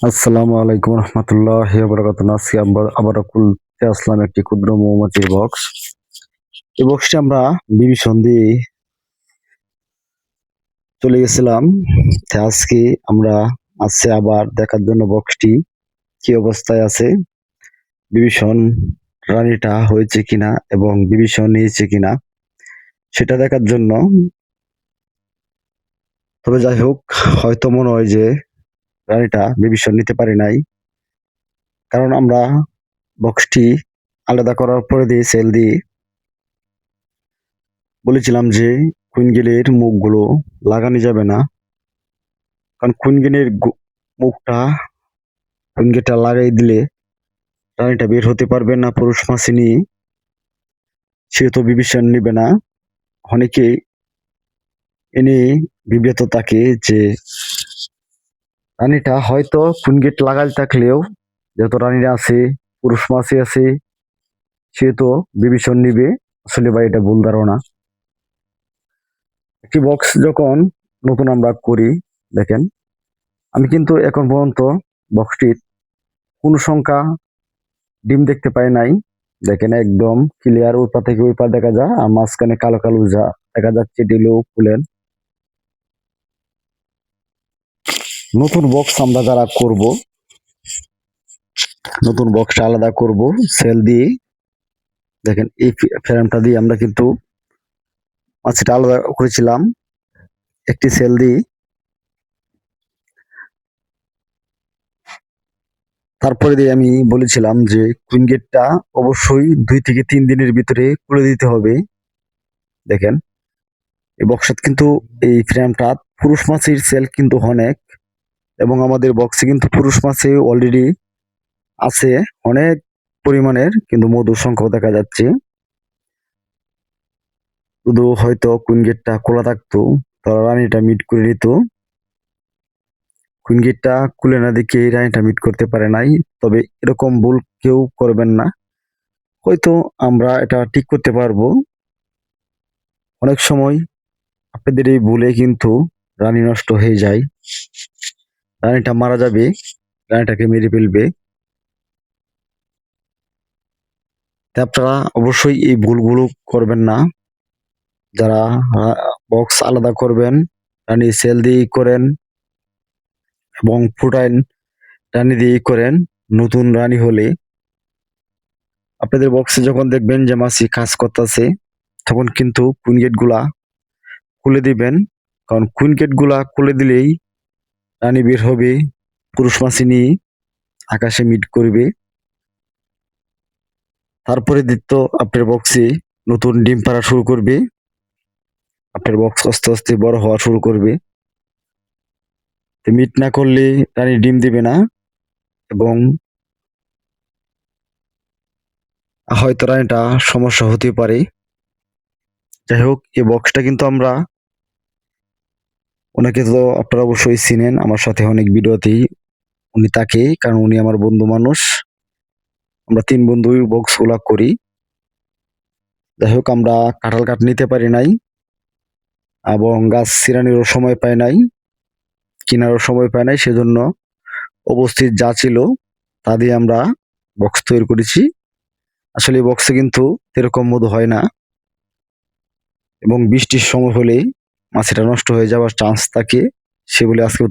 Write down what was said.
আসসালামু আলাইকুম রহমতুল্লাহি ওয়া বারাকাতুহু। আজকে আমরা আবারও খুলতে আসলাম একটি ক্ষুদ্র মৌমাছির বক্স। এই বক্সটি আমরা বিভীষণ দিয়ে চলে গেছিলাম। আজকে আমরা আবার দেখার জন্য বক্সটি কি অবস্থায় আছে, বিভীষণ রানীটা হয়েছে কিনা এবং বিভীষণ নিয়েছে কিনা সেটা দেখার জন্য। তবে যাই হোক, হয়তো মনে হয় যে রানীটা বিভীষণ নিতে পারি নাই, কারণ আমরা বক্সটি আলাদা করার পরে দিয়ে সেল দিয়ে বলেছিলাম যে কুইন গেলের মুখগুলো লাগানো যাবে না, কারণ কুইন গেলের মুখটা কুইন গেটটা লাগাই দিলে রানীটা বের হতে পারবে না পুরুষ মাছি নিয়ে, সে তো বিভীষণ নিবে না। অনেকে এনে বিব্রত থাকে যে রানীটা হয়তো কুইন গেট লাগাই থাকলেও যেহেতু রানীরা আছে, পুরুষ মাছি আছে, সে তো বিভীষণ নিবে। আসলে ভাই এটা ভুল ধারণা। একটি বক্স যখন নতুন আমরা করি, দেখেন আমি কিন্তু এখন পর্যন্ত বক্সটির কোন সংখ্যা ডিম দেখতে পাই নাই। দেখেন একদম ক্লিয়ার, ওই পা থেকে ওই পা দেখা যায়, আর মাঝখানে কালো কালো যা দেখা যাচ্ছে ডিলও খুলেন। নতুন বক্স আমরা যারা করব, নতুন বক্সটা আলাদা করব সেল দিয়ে। দেখেন এই ফ্রেমটা দিয়ে আমরা কিন্তু মাছটা আলাদা করেছিলাম একটি সেল দিয়ে। তারপরে দিয়ে আমি বলেছিলাম যে কুইন গেটটা অবশ্যই 2 থেকে 3 দিনের ভিতরে খুলে দিতে হবে। দেখেন এই বক্সটা কিন্তু, এই ফ্রেমটা পুরুষ মাছের সেল কিন্তু অনেক, এবং আমাদের বক্সে কিন্তু পুরুষ মাছে অলরেডি আছে অনেক পরিমাণের, কিন্তু মধুর সংখ্যাও দেখা যাচ্ছে। শুধু হয়তো কুইন গেটটা খোলা থাকতো, তারা রানীটা মিট করে নিত। কুইন গেটটা খুলে না দেখে রানীটা মিট করতে পারে নাই। তবে এরকম ভুল কেউ করবেন না, হয়তো আমরা এটা ঠিক করতে পারবো। অনেক সময় আপনাদের এই ভুলে কিন্তু রানী নষ্ট হয়ে যায়, রানীটা মারা যাবে, রানীটাকে মেরে ফেলবে। তাই আপনারা অবশ্যই এই ভুলগুলো করবেন না। যারা বক্স আলাদা করবেন, রানী সেল দিয়ে করেন এবং ফুটাইন রানী দিয়ে করেন। নতুন রানী হলে আপনাদের বক্সে যখন দেখবেন যে মাছি কাজ করতেছে, তখন কিন্তু কুইন গেট গুলা খুলে দিবেন, কারণ কুইন গেট গুলা খুলে দিলেই রানী বের হবে, পুরুষ মাছি নিয়ে আকাশে মিট করবে। তারপরে দিত আপনার বক্সে নতুন ডিম পাড়া শুরু করবে, আপনার বক্স আস্তে আস্তে বড় হওয়া শুরু করবে। মিট না করলে রানী ডিম দিবে না, এবং হয়তো রানীটা সমস্যা হতে পারে। যাই হোক, এই বক্সটা কিন্তু আমরা, ওনাকে তো আপনারা অবশ্যই চিনেন, আমার সাথে অনেক ভিডিওতেই উনি থাকে, কারণ উনি আমার বন্ধু মানুষ। আমরা 3 বন্ধুই বক্স গুলা করি। যাই হোক, আমরা কাঁঠাল কাঠ নিতে পারি নাই, এবং গাছ ছিড়ানোরও সময় পাই নাই, কেনারও সময় পাই নাই, সেজন্য উপস্থিত যা ছিল তা দিয়ে আমরা বক্স তৈরি করেছি। আসলে এই বক্সে কিন্তু এরকম মধু হয় না, এবং বৃষ্টির সময় হলে মাছিটা নষ্ট হয়ে যাওয়ার চান্স থাকে। সে বলে আজকে